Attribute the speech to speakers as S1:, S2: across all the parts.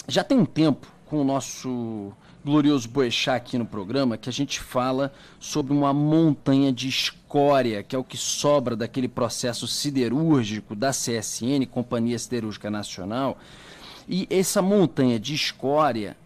S1: Já tem um tempo com o nosso glorioso Boechat aqui no programa que a gente fala sobre uma montanha de escória, que é o que sobra daquele processo siderúrgico da CSN, Companhia Siderúrgica Nacional. E essa montanha de escória,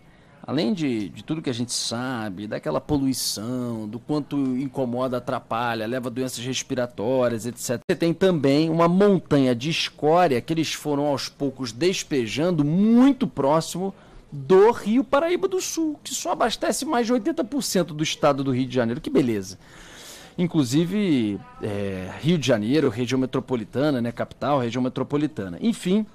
S1: além de tudo que a gente sabe, daquela poluição, do quanto incomoda, atrapalha, leva doenças respiratórias, etc. Você tem também uma montanha de escória que eles foram aos poucos despejando muito próximo do Rio Paraíba do Sul, que só abastece mais de 80% do estado do Rio de Janeiro. Que beleza! Inclusive, Rio de Janeiro, região metropolitana, né, capital, região metropolitana. Enfim,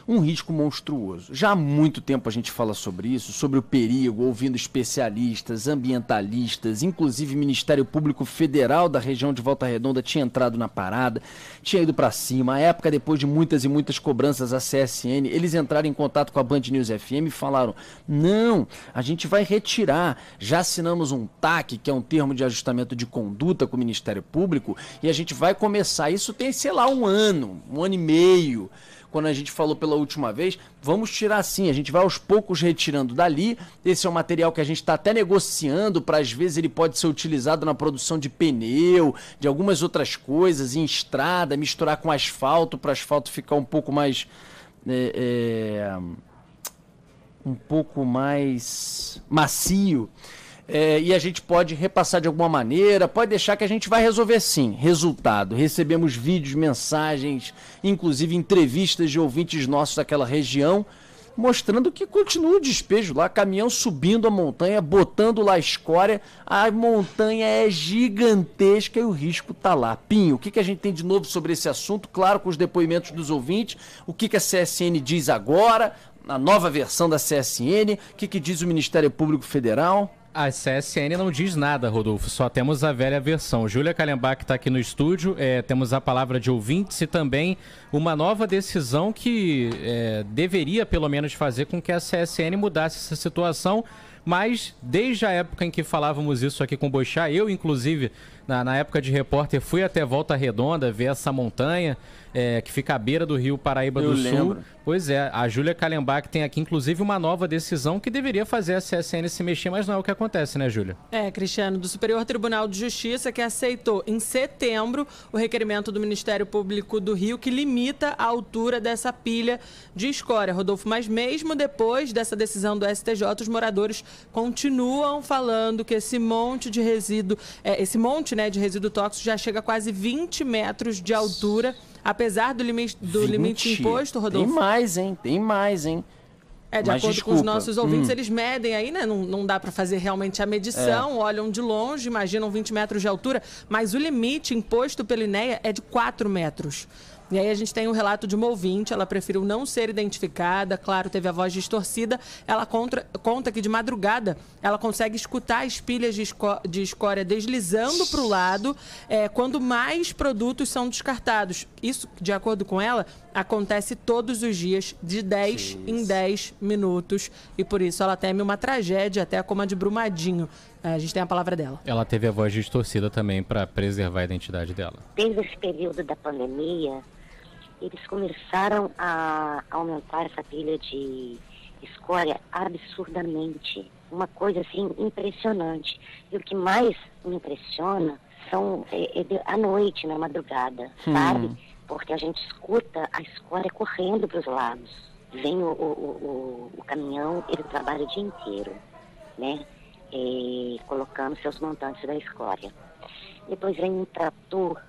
S1: um risco monstruoso. Já há muito tempo a gente fala sobre isso, sobre o perigo, ouvindo especialistas, ambientalistas, inclusive Ministério Público Federal da região de Volta Redonda tinha entrado na parada, tinha ido para cima. À época, depois de muitas e muitas cobranças à CSN, eles entraram em contato com a Band News FM e falaram: não, a gente vai retirar. Já assinamos um TAC, que é um termo de ajustamento de conduta com o Ministério Público, e a gente vai começar. Isso tem, sei lá, um ano e meio. Quando a gente falou pela última vez, vamos tirar sim, a gente vai aos poucos retirando dali. Esse é um material que a gente está até negociando para, às vezes, ele pode ser utilizado na produção de pneu, de algumas outras coisas, em estrada, misturar com asfalto, para o asfalto ficar um pouco mais... um pouco mais macio. E a gente pode repassar de alguma maneira, pode deixar que a gente vai resolver sim. Resultado, recebemos vídeos, mensagens, inclusive entrevistas de ouvintes nossos daquela região, mostrando que continua o despejo lá, caminhão subindo a montanha, botando lá a escória, a montanha é gigantesca e o risco tá lá. Pinho, o que a gente tem de novo sobre esse assunto? Claro, com os depoimentos dos ouvintes, o que a CSN diz agora, a nova versão da CSN, o que diz o Ministério Público Federal?
S2: A CSN não diz nada, Rodolfo, só temos a velha versão. Júlia Kallenbach está aqui no estúdio, temos a palavra de ouvintes e também uma nova decisão que deveria pelo menos fazer com que a CSN mudasse essa situação, mas desde a época em que falávamos isso aqui com o Boechat, eu inclusive, na época de repórter, fui até Volta Redonda ver essa montanha, que fica à beira do Rio Paraíba do Sul. Pois é, a Júlia Kallenbach tem aqui inclusive uma nova decisão que deveria fazer a CSN se mexer, mas não é o que acontece, né, Júlia?
S3: Cristiano, do Superior Tribunal de Justiça, que aceitou em setembro o requerimento do Ministério Público do Rio, que limita a altura dessa pilha de escória, Rodolfo. Mas mesmo depois dessa decisão do STJ, os moradores continuam falando que esse monte de resíduo, de resíduo tóxico já chega a quase 20 metros de altura, apesar do limite imposto, Rodolfo.
S1: Tem mais, hein?
S3: De acordo com os nossos ouvintes, eles medem aí, né? Não dá para fazer realmente a medição, olham de longe, imaginam 20 metros de altura, mas o limite imposto pelo INEA é de 4 metros. E aí a gente tem um relato de uma ouvinte, ela preferiu não ser identificada, claro, teve a voz distorcida. Ela conta que de madrugada ela consegue escutar as pilhas de escória deslizando para o lado quando mais produtos são descartados. Isso, de acordo com ela, acontece todos os dias, de 10 em 10 minutos. E por isso ela teme uma tragédia, até como a de Brumadinho. A gente tem a palavra dela.
S2: Ela teve a voz distorcida também para preservar a identidade dela.
S4: Desde esse período da pandemia, eles começaram a aumentar essa pilha de escória absurdamente. Uma coisa assim impressionante. E o que mais me impressiona são à noite, na madrugada, sabe? Porque a gente escuta a escória correndo para os lados. Vem o caminhão, ele trabalha o dia inteiro, né? Colocando seus montantes da escória. Depois vem um trator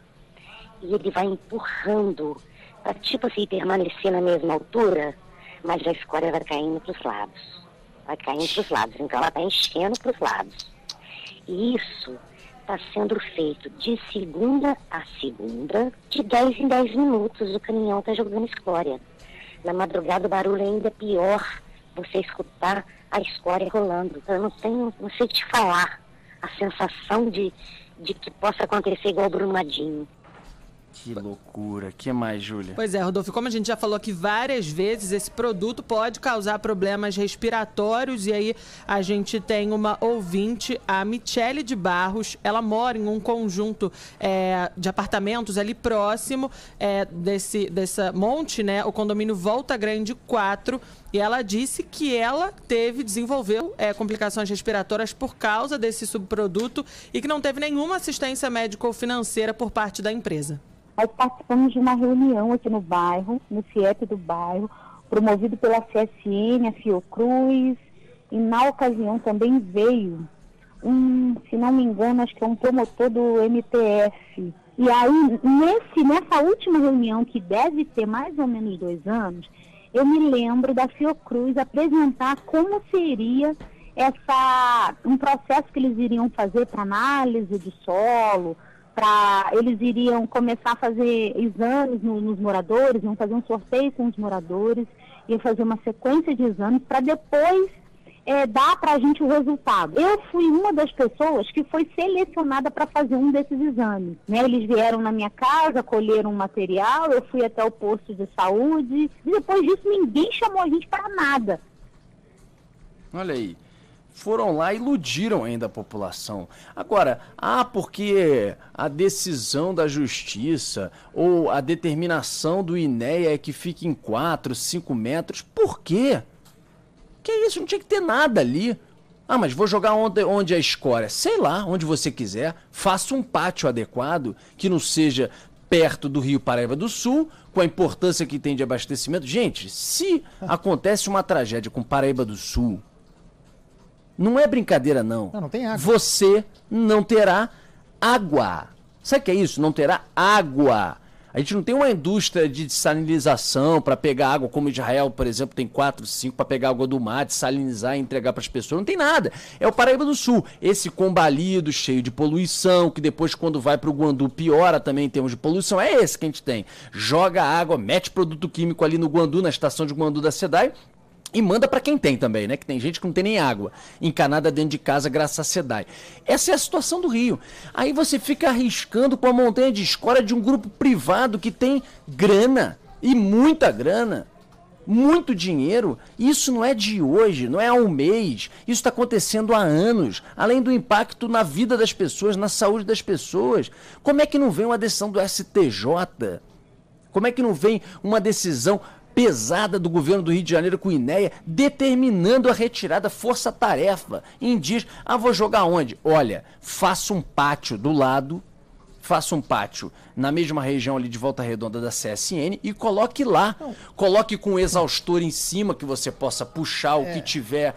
S4: e ele vai empurrando para, tipo assim, permanecer na mesma altura, mas a escória vai caindo para os lados. Então ela está enchendo para os lados. E isso está sendo feito de segunda a segunda, de 10 em 10 minutos o caminhão está jogando escória. Na madrugada o barulho ainda é pior, você escutar a escória rolando. Eu não sei te falar a sensação de que possa acontecer igual o Brumadinho.
S1: Que loucura. Que mais, Júlia?
S3: Pois é, Rodolfo, como a gente já falou aqui várias vezes, esse produto pode causar problemas respiratórios. E aí a gente tem uma ouvinte, a Michele de Barros. Ela mora em um conjunto de apartamentos ali próximo dessa monte, né? O condomínio Volta Grande 4. E ela disse que ela desenvolveu complicações respiratórias por causa desse subproduto e que não teve nenhuma assistência médica ou financeira por parte da empresa.
S5: Nós participamos de uma reunião aqui no bairro, no CIEP do bairro, promovido pela CSN, a Fiocruz, e na ocasião também veio se não me engano, acho que é um promotor do MPF. E aí, nessa última reunião, que deve ter mais ou menos 2 anos, eu me lembro da Fiocruz apresentar como seria um processo que eles iriam fazer para análise de solo, eles iriam começar a fazer exames nos moradores, iam fazer um sorteio com os moradores, iam fazer uma sequência de exames para depois dar para a gente o resultado. Eu fui uma das pessoas que foi selecionada para fazer um desses exames, né? Eles vieram na minha casa, colheram um material, eu fui até o posto de saúde, e depois disso ninguém chamou a gente para nada.
S1: Olha aí. Foram lá e iludiram ainda a população. Agora, porque a decisão da justiça ou a determinação do INEA é que fique em 4, 5 metros, por quê? Que isso? Não tinha que ter nada ali. Mas vou jogar onde a escória? Sei lá, onde você quiser. Faça um pátio adequado, que não seja perto do Rio Paraíba do Sul, com a importância que tem de abastecimento. Gente, se acontece uma tragédia com Paraíba do Sul, não é brincadeira, não.
S6: Não tem água.
S1: Você não terá água. Sabe o que é isso? Não terá água. A gente não tem uma indústria de salinização para pegar água, como Israel, por exemplo, tem 4, 5 para pegar água do mar, de salinizar e entregar para as pessoas. Não tem nada. É o Paraíba do Sul. Esse combalido, cheio de poluição, que depois, quando vai para o Guandu, piora também em termos de poluição. É esse que a gente tem. Joga água, mete produto químico ali no Guandu, na estação de Guandu da SEDAI, e manda para quem tem também, né? Que tem gente que não tem nem água encanada dentro de casa graças à SEDAI. Essa é a situação do Rio. Aí você fica arriscando com a montanha de escória de um grupo privado que tem grana, e muita grana, muito dinheiro. Isso não é de hoje, não é há um mês. Isso está acontecendo há anos. Além do impacto na vida das pessoas, na saúde das pessoas. Como é que não vem uma decisão do STJ? Como é que não vem uma decisão pesada do governo do Rio de Janeiro com o INEA, determinando a retirada força-tarefa em dias, vou jogar onde? Olha, faça um pátio do lado, faça um pátio na mesma região ali de Volta Redonda da CSN e coloque lá, coloque com um exaustor em cima que você possa puxar o que tiver,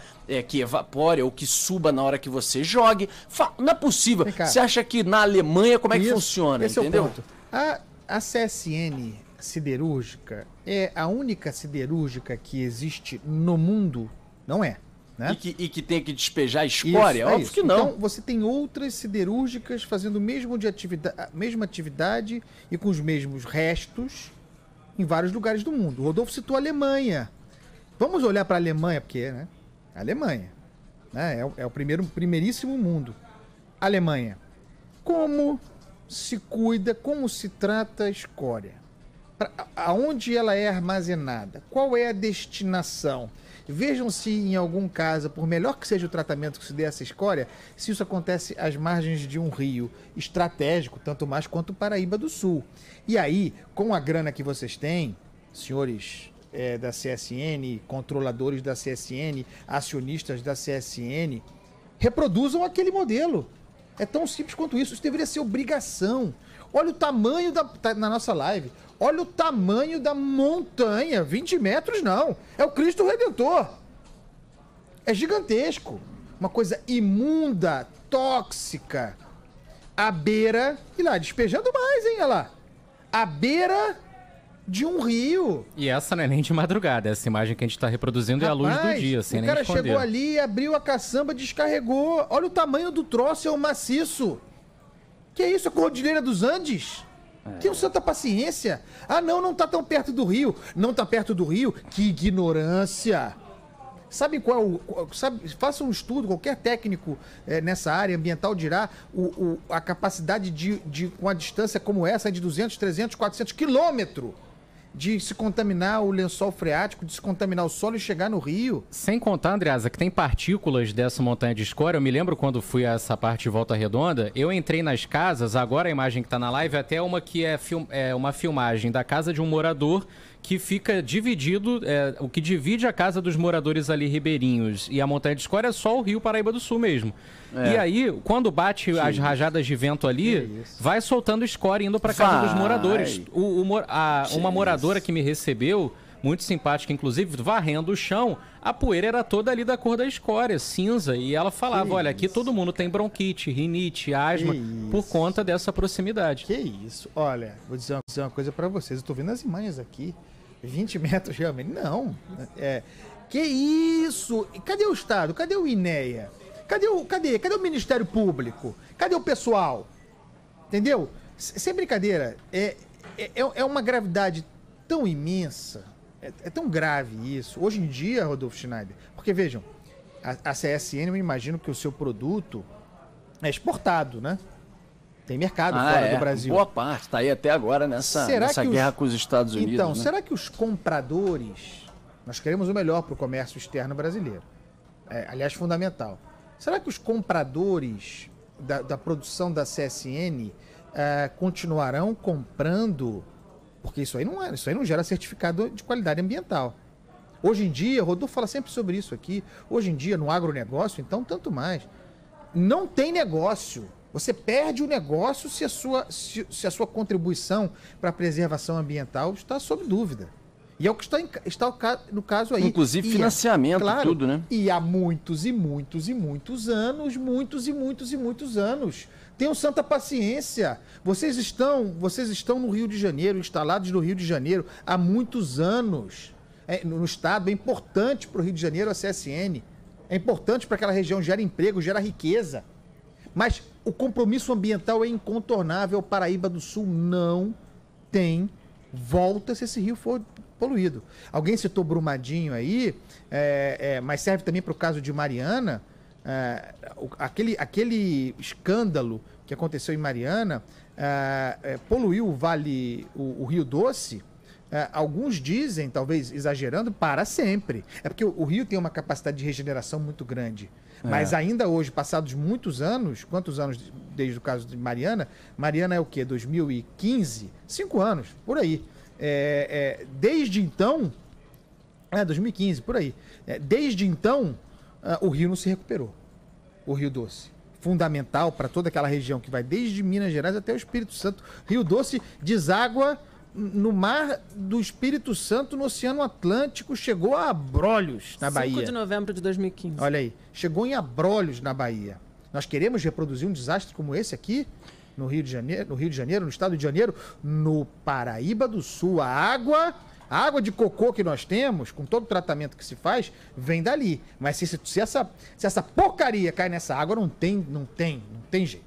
S1: que evapore ou que suba na hora que você jogue. Não é possível. Você acha que na Alemanha como é que funciona, entendeu?
S6: É o ponto. A CSN siderúrgica é a única siderúrgica que existe no mundo? Não é, né?
S1: E que tem que despejar escória?
S6: Isso,
S1: óbvio que não.
S6: Então, você tem outras siderúrgicas fazendo a mesma atividade e com os mesmos restos em vários lugares do mundo. O Rodolfo citou a Alemanha. Vamos olhar para a Alemanha, porque, né? A Alemanha, né? É o primeiríssimo mundo. Alemanha. Como se cuida, como se trata a escória? Aonde ela é armazenada? Qual é a destinação? Vejam se em algum caso, por melhor que seja o tratamento que se dê a essa escória, se isso acontece às margens de um rio estratégico, tanto mais quanto Paraíba do Sul. E aí, com a grana que vocês têm, senhores da CSN, controladores da CSN, acionistas da CSN, reproduzam aquele modelo. É tão simples quanto isso. Isso deveria ser obrigação. Olha o tamanho na nossa live. Olha o tamanho da montanha. 20 metros não. É o Cristo Redentor. É gigantesco. Uma coisa imunda, tóxica. À beira... E lá, despejando mais, hein? Olha lá. À beira de um rio.
S2: E essa não é nem de madrugada. Essa imagem que a gente está reproduzindo é a luz do dia, sem nem esconder.
S6: O cara chegou ali, abriu a caçamba, descarregou. Olha o tamanho do troço, é um maciço. Que é isso? A Cordilheira dos Andes? Tenham santa paciência. Não tá tão perto do rio. Não tá perto do rio? Que ignorância. Sabe qual é faça um estudo, qualquer técnico nessa área ambiental dirá a capacidade com a distância como essa, de 200, 300, 400 quilômetros, de se contaminar o lençol freático, de se contaminar o solo e chegar no rio.
S2: Sem contar, Andreasa, que tem partículas dessa montanha de escória. Eu me lembro quando fui a essa parte de Volta Redonda, eu entrei nas casas, agora a imagem que está na live é até uma que é uma filmagem da casa de um morador que fica dividido, o que divide a casa dos moradores ali ribeirinhos e a montanha de escória é só o Rio Paraíba do Sul mesmo. E aí, quando bate as rajadas de vento ali, vai soltando escória indo para casa dos moradores. Uma moradora que me recebeu, muito simpática, inclusive, varrendo o chão, a poeira era toda ali da cor da escória, cinza, e ela falava, olha, aqui todo mundo tem bronquite, rinite, asma, por conta dessa proximidade.
S6: Que isso? Olha, vou dizer uma coisa para vocês, eu tô vendo as imagens aqui, 20 metros realmente, não, que isso? Cadê o Estado? Cadê o INEA? Cadê o Ministério Público? Cadê o pessoal? Entendeu? Sem brincadeira, é uma gravidade tão imensa, é tão grave isso. Hoje em dia, Rodolfo Schneider, porque vejam, a CSN, eu imagino que o seu produto é exportado, né? Tem mercado fora do Brasil.
S1: Boa parte, está aí até agora nessa guerra com os Estados Unidos.
S6: Então,
S1: né?
S6: Será que os compradores... Nós queremos o melhor para o comércio externo brasileiro. Aliás, fundamental. Será que os compradores da produção da CSN continuarão comprando? Porque isso aí não gera certificado de qualidade ambiental. Hoje em dia, o Rodolfo fala sempre sobre isso aqui, hoje em dia no agronegócio, então tanto mais. Não tem negócio. Você perde o negócio se a sua contribuição para a preservação ambiental está sob dúvida. E é o que está no caso aí.
S1: Inclusive financiamento,
S6: claro,
S1: tudo, né?
S6: E há muitos anos. Tenham santa paciência. Vocês estão no Rio de Janeiro, instalados no Rio de Janeiro há muitos anos. No estado, é importante para o Rio de Janeiro a CSN. É importante para aquela região, gera emprego, gera riqueza. Mas o compromisso ambiental é incontornável. Paraíba do Sul não tem volta se esse rio for poluído. Alguém citou Brumadinho aí, mas serve também para o caso de Mariana. Aquele escândalo que aconteceu em Mariana poluiu o Rio Doce. Alguns dizem, talvez exagerando, para sempre. É porque o rio tem uma capacidade de regeneração muito grande. Mas ainda hoje, passados muitos anos, quantos anos desde o caso de Mariana? Mariana é o quê? 2015? 5 anos, por aí. Desde então... 2015, por aí. Desde então, o rio não se recuperou. O Rio Doce. Fundamental para toda aquela região que vai desde Minas Gerais até o Espírito Santo. Rio Doce deságua no mar do Espírito Santo, no Oceano Atlântico, chegou a Abrolhos, na Bahia.
S3: 5 de novembro de 2015.
S6: Olha aí, chegou em Abrolhos, na Bahia. Nós queremos reproduzir um desastre como esse aqui, no Rio de Janeiro, no estado de Janeiro, no Paraíba do Sul. A água de cocô que nós temos, com todo o tratamento que se faz, vem dali. Mas se essa porcaria cai nessa água, não tem jeito.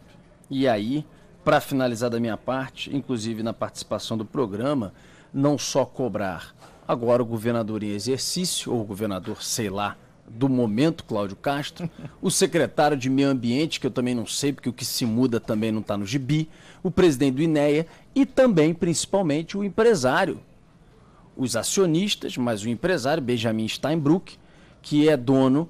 S1: E aí... Para finalizar da minha parte, inclusive na participação do programa, não só cobrar agora o governador em exercício, ou o governador, sei lá, do momento, Cláudio Castro, o secretário de Meio Ambiente, que eu também não sei, porque o que se muda também não está no gibi, o presidente do INEA e também, principalmente, o empresário. Os acionistas, mas o empresário, Benjamin Steinbrück, que é dono...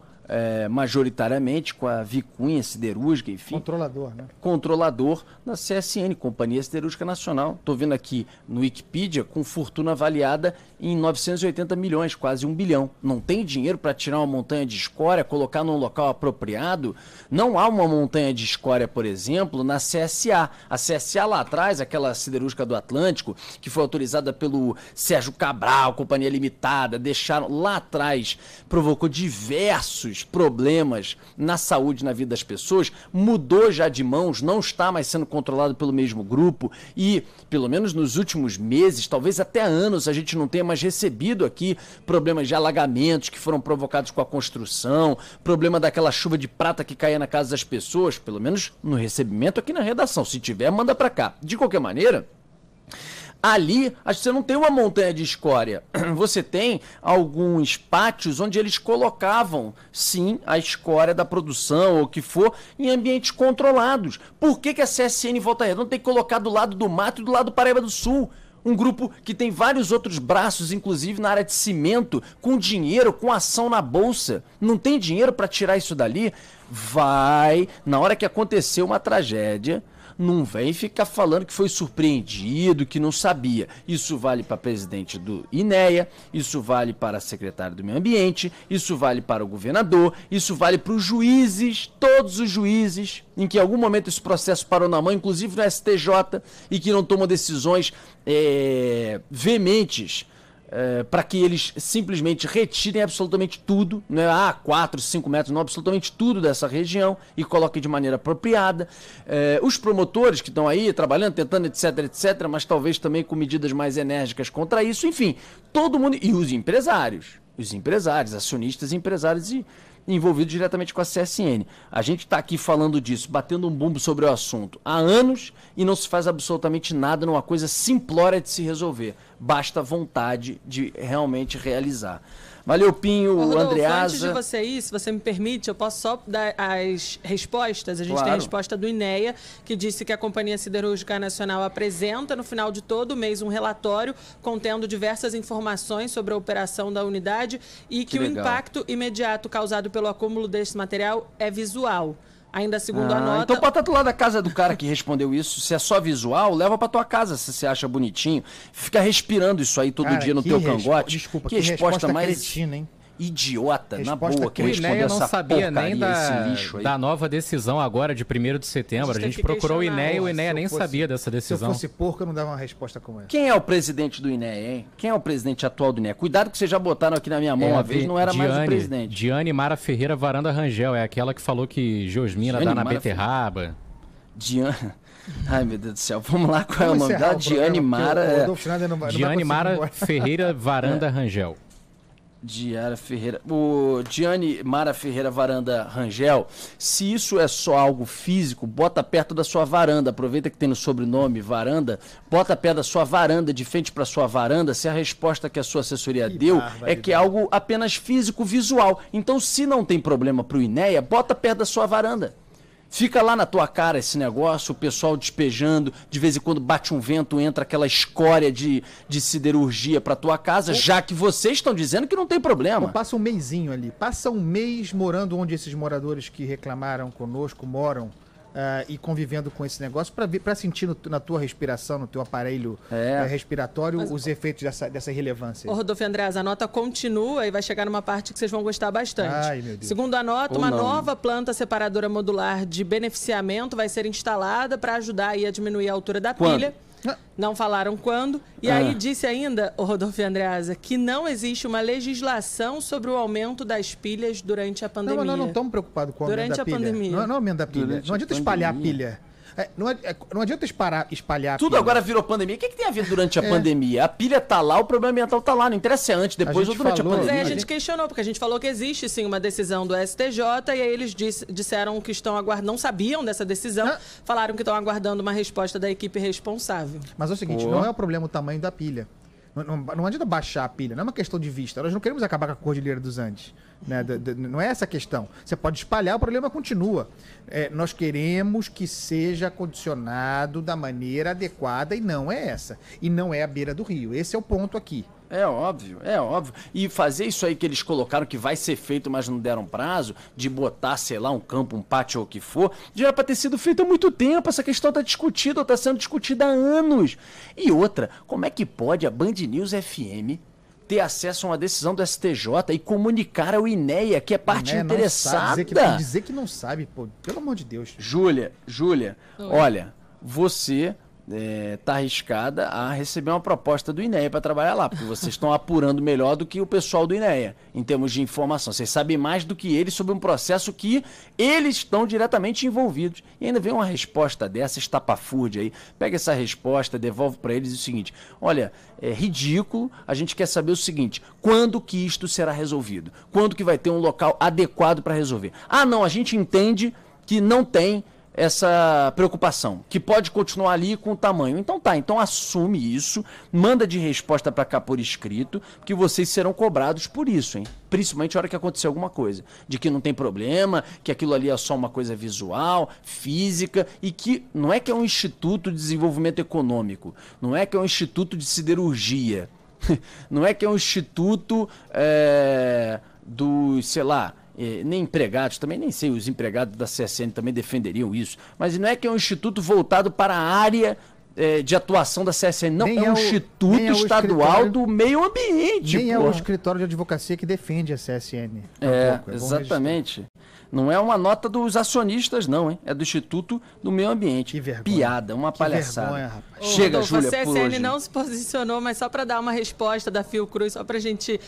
S1: majoritariamente com a Vicunha Siderúrgica, enfim.
S6: Controlador, né?
S1: Controlador da CSN, Companhia Siderúrgica Nacional. Estou vendo aqui no Wikipedia com fortuna avaliada em 980 milhões, quase 1 bilhão. Não tem dinheiro para tirar uma montanha de escória, colocar num local apropriado. Não há uma montanha de escória, por exemplo, na CSA. A CSA lá atrás, aquela siderúrgica do Atlântico, que foi autorizada pelo Sérgio Cabral, Companhia Limitada, deixaram lá atrás, provocou diversos problemas na saúde, na vida das pessoas, mudou já de mãos, não está mais sendo controlado pelo mesmo grupo e, pelo menos nos últimos meses, talvez até anos, a gente não tenha mais recebido aqui problemas de alagamentos que foram provocados com a construção, problema daquela chuva de prata que caía na casa das pessoas, pelo menos no recebimento aqui na redação. Se tiver, manda para cá. De qualquer maneira, Ali, acho que você não tem uma montanha de escória. Você tem alguns pátios onde eles colocavam, sim, a escória da produção ou o que for, em ambientes controlados. Por que a CSN Volta Redonda tem que colocar do lado do mato e do lado do Paraíba do Sul? Um grupo que tem vários outros braços, inclusive na área de cimento, com dinheiro, com ação na bolsa. Não tem dinheiro para tirar isso dali? Vai, na hora que acontecer uma tragédia, não vem ficar falando que foi surpreendido, que não sabia. Isso vale para presidente do INEA, isso vale para secretário do Meio Ambiente, isso vale para o governador, isso vale para os juízes, todos os juízes, em que em algum momento esse processo parou na mão, inclusive no STJ, e que não tomam decisões veementes, para que eles simplesmente retirem absolutamente tudo, né? 4, 5 metros, não, absolutamente tudo dessa região e coloquem de maneira apropriada. Os promotores que estão aí trabalhando, tentando, etc, mas talvez também com medidas mais enérgicas contra isso, enfim, todo mundo, e os empresários, acionistas e empresários envolvidos diretamente com a CSN. A gente está aqui falando disso, batendo um bumbo sobre o assunto há anos e não se faz absolutamente nada numa coisa simplória de se resolver. Basta vontade de realmente realizar. Valeu, Pinho,
S3: Rodolfo,
S1: Andreasa.
S3: antes de você ir, se você me permite, eu posso só dar as respostas. A gente
S1: Claro.
S3: tem a resposta do INEA, que disse que a Companhia Siderúrgica Nacional apresenta no final de todo mês um relatório contendo diversas informações sobre a operação da unidade e que o
S1: legal.
S3: impacto imediato causado pelo acúmulo desse material é visual. Ainda segundo a nota...
S1: Então bota do lado da casa do cara que respondeu isso. Se é só visual, leva pra tua casa se você acha bonitinho. Fica respirando isso aí todo
S6: Cara,
S1: dia no
S6: que
S1: teu cangote.
S6: Desculpa,
S1: que resposta mais
S6: cretina, hein?
S1: idiota, na
S6: Resposta
S1: boa, que
S2: O
S1: respondeu
S2: INEA não
S1: essa
S2: sabia nem
S1: porcaria, esse lixo aí.
S2: da nova decisão agora de 1º de setembro. A
S3: tem
S2: gente
S3: que
S2: procurou o
S3: questionar.
S2: INEA e o
S6: Se
S2: INEA
S6: eu
S2: nem
S6: fosse-
S2: sabia dessa
S6: Se eu
S2: decisão.
S6: fosse porco, eu não dava uma resposta como essa.
S1: Quem é o presidente do INEA, hein? Quem é o presidente atual do INEA? Cuidado que vocês já botaram aqui na minha mão uma vez, não era mais o presidente.
S2: Diane Mara Ferreira Varanda Rangel, é aquela que falou que Josmina
S1: Diane
S2: dá na
S1: Mara
S2: beterraba.
S1: Diane... Ai, meu Deus do céu. Vamos lá, qual é o
S6: Vamos
S1: nome
S6: encerrar
S1: dela?
S6: o programa,
S1: Diane
S6: porque
S1: Mara...
S6: o Rodolfo Schneider não vai
S2: Diane
S6: conseguir ir
S2: Mara
S6: embora.
S2: Ferreira Varanda Rangel.
S1: Diara Ferreira. O Diane Mara Ferreira Varanda Rangel, se isso é só algo físico, bota perto da sua varanda. Aproveita que tem no sobrenome varanda, bota perto da sua varanda, de frente para sua varanda, se a resposta que a sua assessoria deu é que é algo apenas físico, visual. Então, se não tem problema pro INEA, bota perto da sua varanda. Fica lá na tua cara esse negócio, o pessoal despejando, de vez em quando bate um vento, entra aquela escória de siderurgia pra tua casa, já que vocês estão dizendo que não tem problema.
S6: Ou passa um mesinho ali. Passa um mês morando onde esses moradores que reclamaram conosco moram e convivendo com esse negócio para sentir na tua respiração, no teu aparelho respiratório, os efeitos dessa irrelevância.
S3: Ô, Rodolfo e Andreasa, a nota continua e vai chegar numa parte que vocês vão gostar bastante.
S6: Ai, meu Deus.
S3: Segundo a nota,
S1: Ou
S3: uma
S1: não.
S3: nova planta separadora modular de beneficiamento vai ser instalada para ajudar aí a diminuir a altura da
S1: Quando?
S3: pilha. Não falaram quando. E aí disse ainda, o Rodolfo e Andreasa, que não existe uma legislação sobre o aumento das pilhas durante a pandemia.
S6: Não estamos preocupados com o aumento
S3: Durante
S6: da
S3: a
S6: pilha.
S3: pandemia.
S6: Não é o aumento da pilha.
S1: Durante
S6: Não
S1: a
S6: adianta espalhar a
S1: pandemia.
S6: pilha. Não adianta espalhar a
S1: Tudo
S6: pilha.
S1: agora virou pandemia. O que tem a ver durante a pandemia? A pilha tá lá, o problema ambiental tá lá. Não interessa se é antes, depois ou
S6: gente
S1: durante
S6: falou-
S1: a
S3: Mas aí
S1: pandemia.
S3: a gente questionou, porque a gente falou que existe sim uma decisão do STJ, e aí eles disseram que estão aguardando, não sabiam dessa decisão, falaram que estão aguardando uma resposta da equipe responsável.
S6: Mas é o seguinte, não é o problema o tamanho da pilha. Não adianta baixar a pilha, não é uma questão de vista. Nós não queremos acabar com a Cordilheira dos Andes. Né? Não é essa a questão. Você pode espalhar, o problema continua. Nós queremos que seja condicionado da maneira adequada e não é essa. E não é a beira do rio. Esse é o ponto aqui.
S1: É óbvio, é óbvio. E fazer isso aí que eles colocaram que vai ser feito, mas não deram prazo, de botar, sei lá, um campo, um pátio ou o que for, já era pra ter sido feito há muito tempo. Essa questão tá discutida, tá sendo discutida há anos. E outra, como é que pode a Band News FM ter acesso a uma decisão do STJ e comunicar ao INEA, que é parte
S6: Né? Não
S1: interessada?
S6: sabe, dizer que não sabe, pô, pelo amor de Deus.
S1: Júlia, olha, você tá arriscada a receber uma proposta do INEA para trabalhar lá, porque vocês estão apurando melhor do que o pessoal do INEA, em termos de informação. Vocês sabem mais do que eles sobre um processo que eles estão diretamente envolvidos. E ainda vem uma resposta dessa, estapafúrdia aí. Pega essa resposta, devolve para eles o seguinte: olha, é ridículo, a gente quer saber o seguinte: quando que isto será resolvido? Quando que vai ter um local adequado para resolver? Ah, não, a gente entende que não tem essa preocupação, que pode continuar ali com o tamanho. Então assume isso, manda de resposta para cá por escrito, que vocês serão cobrados por isso, hein? Principalmente na hora que acontecer alguma coisa, de que não tem problema, que aquilo ali é só uma coisa visual, física, e que não é que é um instituto de desenvolvimento econômico, não é que é um instituto de siderurgia, não é que é um instituto do, sei lá, nem empregados, também nem sei, os empregados da CSN também defenderiam isso, mas não é que é um instituto voltado para a área de atuação da CSN, não, é um instituto estadual do meio ambiente.
S6: Nem é o escritório de advocacia que defende a CSN.
S1: Exatamente. Não é uma nota dos acionistas, não, hein? É do Instituto do Meio Ambiente.
S6: Que vergonha.
S1: Piada, uma palhaçada.
S6: Vergonha, rapaz.
S1: Chega, Júlia,
S3: a
S1: por
S3: CSN
S1: hoje.
S3: não se posicionou, mas só para dar uma resposta da Fiocruz, só para a gente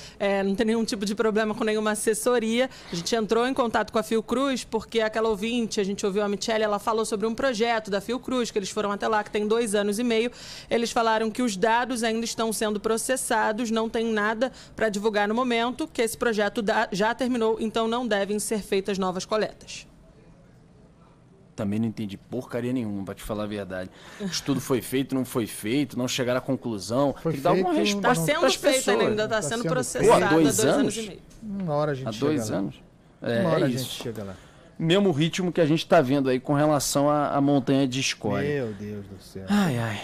S3: não ter nenhum tipo de problema com nenhuma assessoria. A gente entrou em contato com a Fiocruz porque aquela ouvinte, a gente ouviu a Michele, ela falou sobre um projeto da Fiocruz, que eles foram até lá, que tem 2 anos e meio. Eles falaram que os dados ainda estão sendo processados, não tem nada para divulgar no momento, que esse projeto já terminou, então não devem ser feitas novas coletas.
S1: Também não entendi porcaria nenhuma, pra te falar a verdade. O estudo foi feito, não foi feito, não chegaram à conclusão.
S6: Foi
S1: Tem que dar alguma
S6: feito,
S1: resposta
S3: Está sendo
S1: pras
S3: feito,
S1: pessoas.
S3: ainda está sendo
S6: sendo
S3: processado
S1: feito. Há 2
S3: há 2
S1: anos?
S3: e meio.
S6: Uma hora a gente
S1: Há
S6: chega
S1: 2
S6: lá.
S1: anos?
S6: Uma hora a gente
S1: isso.
S6: chega lá.
S1: Mesmo ritmo que a gente tá vendo aí com relação à montanha de escória.
S6: Meu Deus do céu.
S1: Ai, ai.